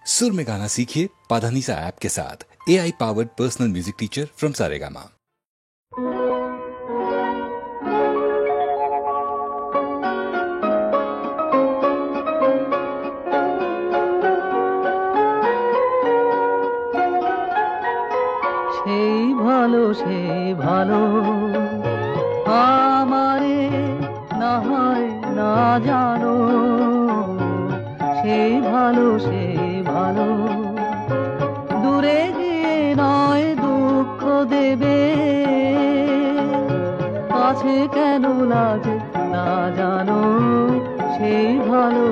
सुर में गाना सीखिए पाधानीसा ऐप के साथ। AI powered personal music teacher from Saregama. সেই ভালো আমারে না হয় না জানো, সেই ভালো দূরে গিয়ে নয় দুঃখ দেবে, কাছে কেন লাগে না জানো, সেই ভালো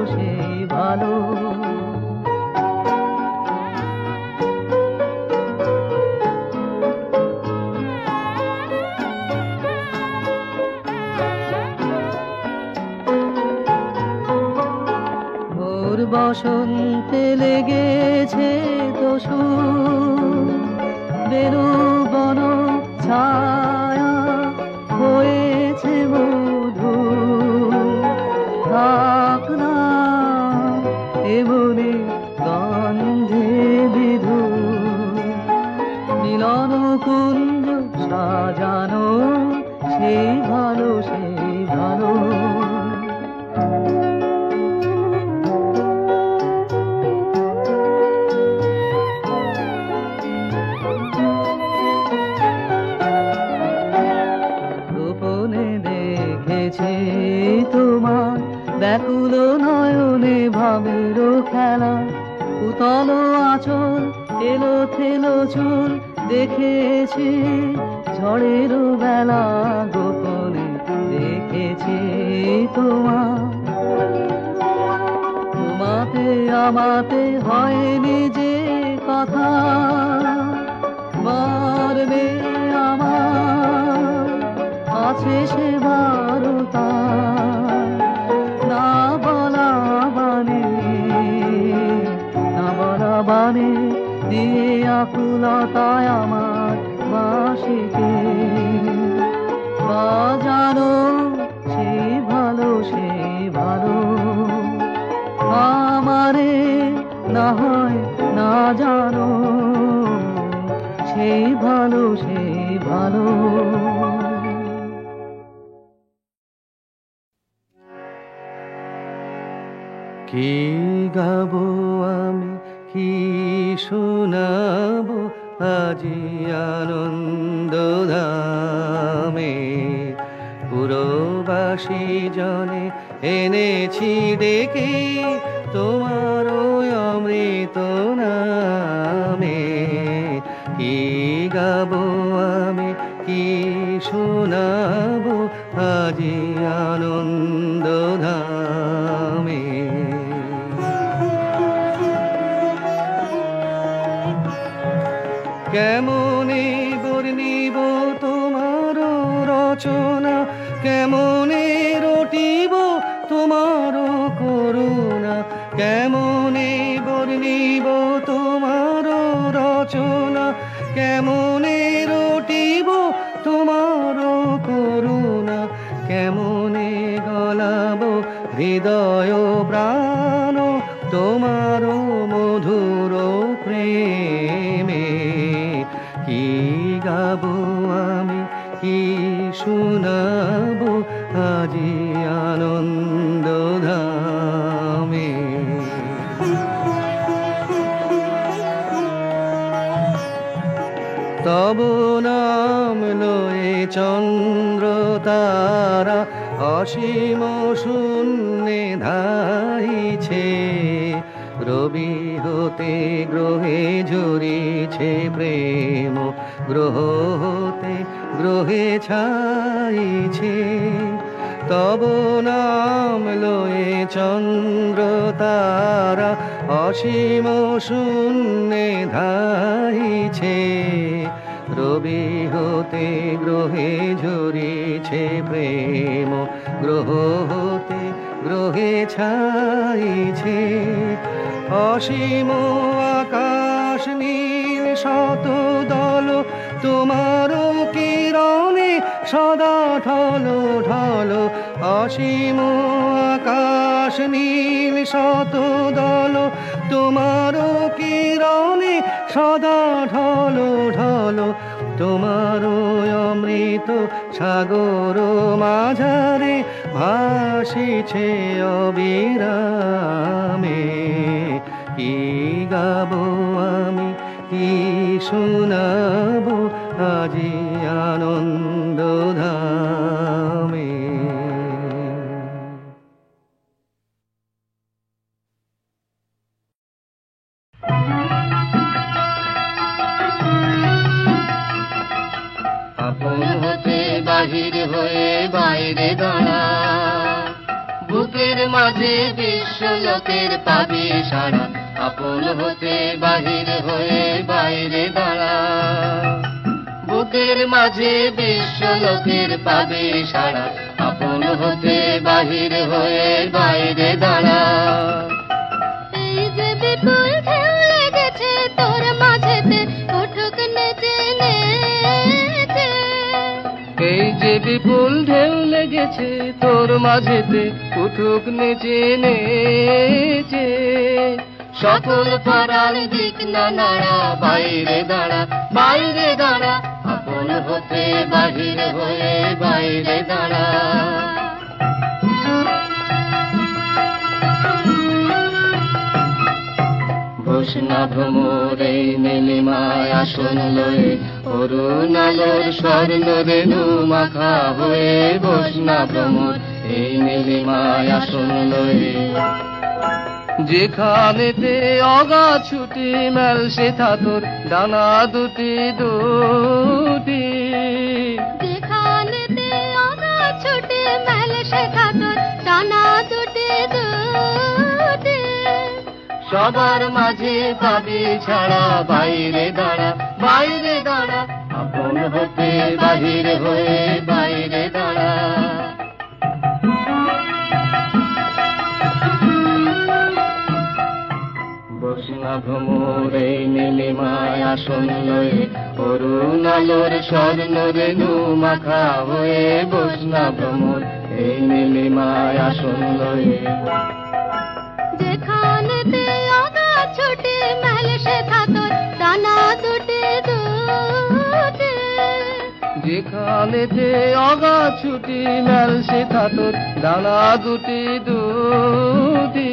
বসন্তে লেগেছে দোষু, বেরু বন ছায়া হয়েছে মধু, থাক না এমনি গন্ধে বিধু, মিলন কুঞ্জ সাজানো, সেই ভালো তোমার ব্যাকুল নয়নে ভাবের খেলা, উতল আঁচল এলো থেলো চুল দেখেছি ঝড়ের বেলা, গোপনে দেখেছি তোমাতে আমাতে হয়নি যে কথা, মরবে আমার আছে সে বারতা, না বলা বানে দিয়ে আকুলতায় আমার বাঁশিকে বাজানো, সেই ভালো আমারে না হয় না জানো, সেই ভালো কি গাবো আমি কি শোনাবো আজি আনন্দ ধামে, পুরবাসী জনে এনেছি ডেকে তোমার অমৃত নামে, কি গাবো আমি কি শোনাবো আজি আনন্দ ধামে। কেমনে বর্ণিব তোমার রচনা, কেমনে রটিব তোমার করুণা, কেমনে বর্ণিব তোমার রচনা, কেমনে রটিব তোমার করুণা, কেমনে গলাব হৃদয় প্রাণ তোমার মধুর প্রেমে, কি গাবো আমি কি শোনাবো আজি আনন্দ ধামে। তব নাম লয়ে চন্দ্র তারা অসীম শূন্যে ধাইছে, রবি হতে গ্রহে ঝরিছে প্রেম, গ্রহ হতে গ্রহে ছাইছে, তব নাম লয়ে চন্দ্র তারা অসীম শূন্যে ধাইছে, রবি হতে গ্রহে ঝরিছে প্রেম, গ্রহ হতে গ্রহে ছাইছে, অসীম আকাশ নীল শত দল তোমার কিরণে সদা ঢলো ঢলো, অসীম আকাশ নীল শত দল তোমারও কিরণে সদা ঢলো ঢলো, তোমারও অমৃত সাগর মাঝারে ভাসিছে অবিরামে। কি গাবো আমি, কি শোনাবো আজি আনন্দ ধামে। আপন হতে বাহির হয়ে বাইরে দাঁড়া, বুকের মাঝে বিশ্ব লোকের পাবি সারা। আপন হতে বাহির হয়ে বাইরে দাঁড়া, বুকের মাঝে বিশ্ব লোকের পাবি সারা। আপন হতে বাহির হয়ে বাইরে দাঁড়া। এই যে বিপুল ঢেউ লেগেছে তোর মাঝেতে, উঠুক নেচে নেচে। এই যে বিপুল ঢেউ লেগেছে তোর মাঝেতে, উঠুক নেচে নেচে। সকল পাড়ার দিক না নাড়া, বাইরে দাঁড়া বাইরে দাঁড়া। আপন হতে বাহির হয়ে বাইরে দাঁড়া। ঘোষণা ভ্রমর এই নীলিমায় আসন লয়ে, অরুণ আলোর স্বর্ণ রেণু মাখা হয়ে। ঘোষণা ভ্রমর এই নীলিমায় আসন লয়ে, যেখানেতে অগা ছুটি মেল সেথা তোর ডানা দুটি দুটি। যেখানেতে অগা ছুটে মেল সেথা তোর ডানা দুটি দুটি। সবার মাঝে পাবি ছাড়া, বাইরে দাঁড়া বাইরে দাঁড়া। আপন হতে বাহির হয়ে বাইরে দাঁড়া। বসনা ভ্রমর এই নীলিমায় আসন লয়ে, অরুণ আলোর স্বর্ণ রেণু মাখা হয়ে। বসনা ভ্রমর এই নীলিমায় আসন লয়ে, যেখানেতে অগা ছুটে মেল সেথা তোর ডানা দুটি দুটি। যেখানেতে অগা ছুটি মেল সেথা তোর ডানা দুটি দুটি।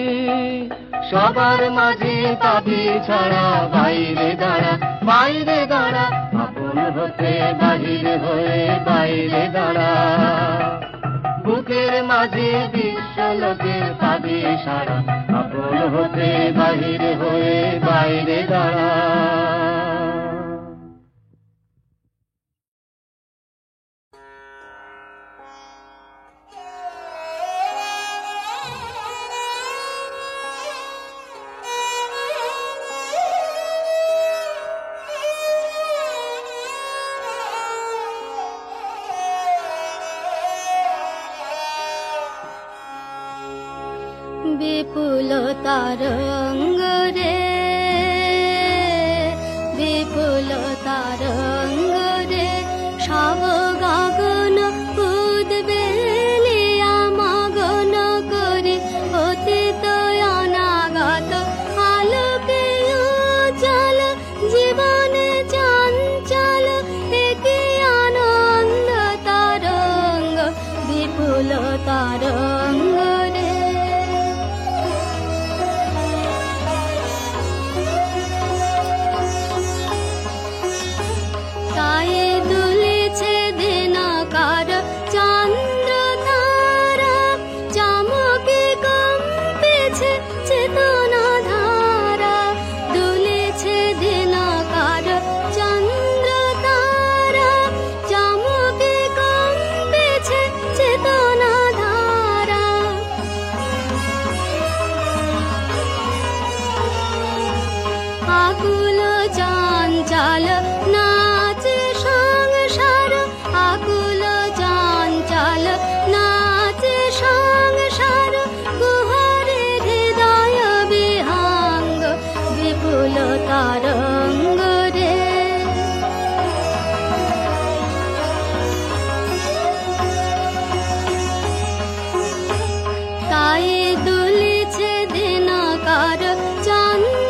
সবার মাঝে পাবি ছাড়া, বাইরে দাঁড়া বাইরে দাঁড়া। আপন হতে বাহির হয়ে বাইরে দাঁড়া। বুকের মাঝে বিশ্ব লোকের পাবি সারা। আপন হতে বাহির হয়ে বাইরে দাঁড়া। বিপুল তরঙ্গ রে, বিপুল তরঙ্গ রে, সব গগন উদ্বেলিয়া মগন করে। অতীত অনাগত আলোকে উজ্জ্বল, জীবনে চঞ্চল একই আনন্দ তরঙ্গ। বিপুল তরঙ্গ রে। গায়ে দুলেছে দিনকার চন্দ্র তারা, চমকে কম্পেছে চেতনা ধারা। দুলেছে দিনকার চন্দ্র তারা, চমকে কম্পেছে চেতনা ধারা। আকুল চঞ্চল নাচে সংসার, আকুল চঞ্চল নাচে সংসার। কুহরে হৃদয় বিহাঙ্গ, বিপুল তরঙ্গ রে। তাই দুলেছে দিনকার চন্দ্র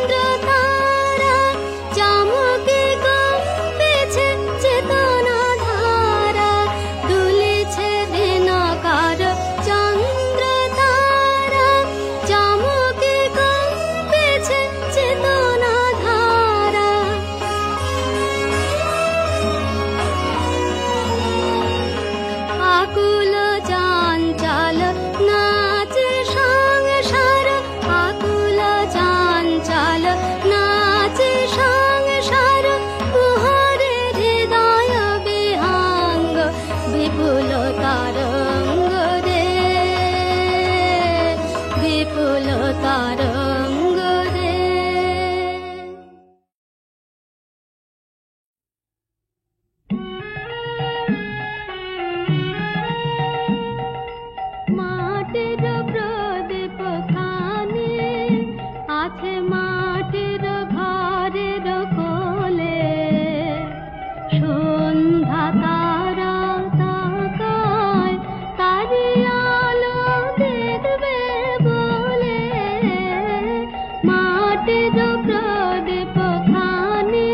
মাটির প্রদীপ খানি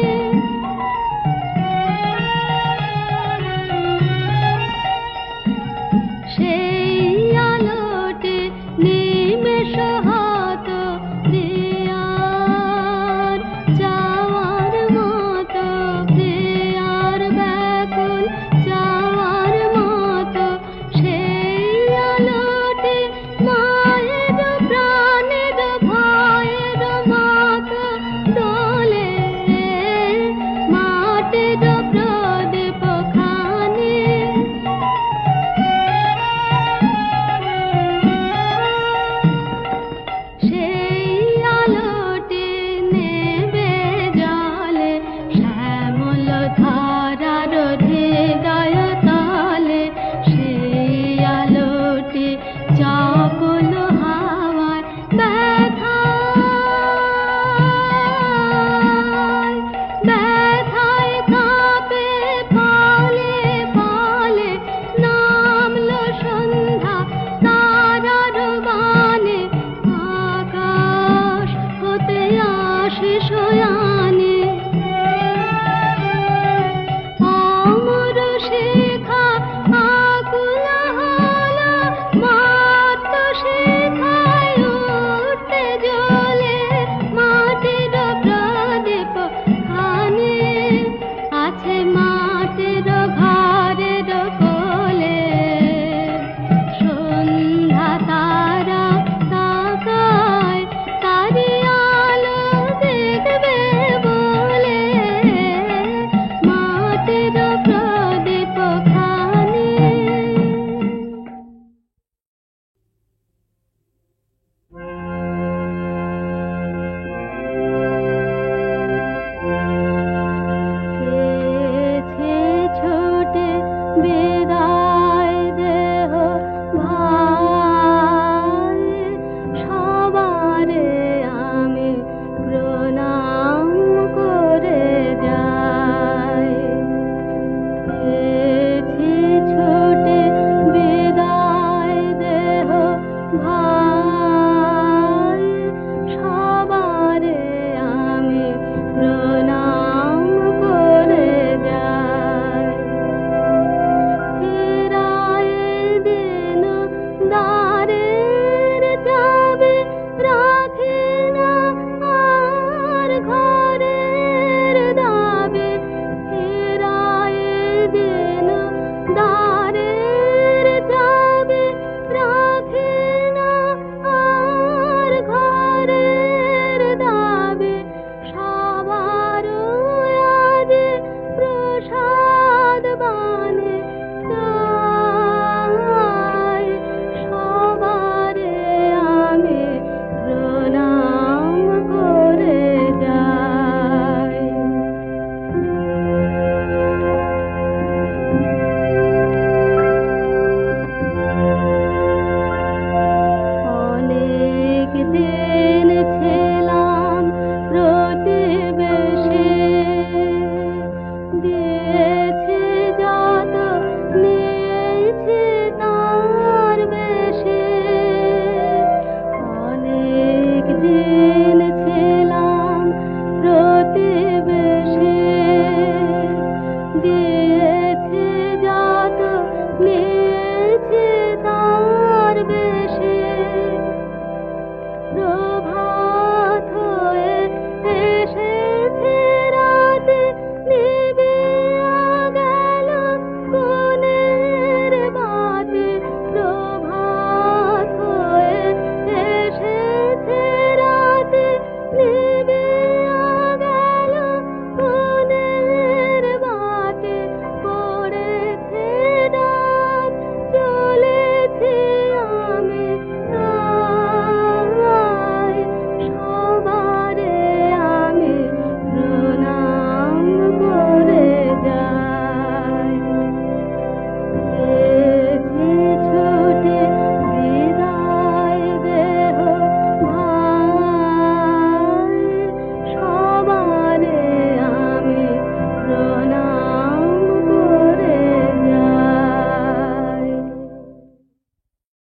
সেই আলোটি নিমেষ হতো প্রিয়ার যাওয়ার মতো প্রিয়ার ব্যাকুল যাওয়ার মতো সেই আলোটি মায়ের প্রাণের ভয়ের মতো দোলে মাটির প্রদীপ খানি সেই আলোটি নেবে জলে শ্যামল ধারার হৃদয় তলে সেই আলোটি চপল হাওয়ায় ব্যথায় কাঁপে পালে পালে নামলো সন্ধ্যা তারার বানে আকাশ হতে আসে সোয়া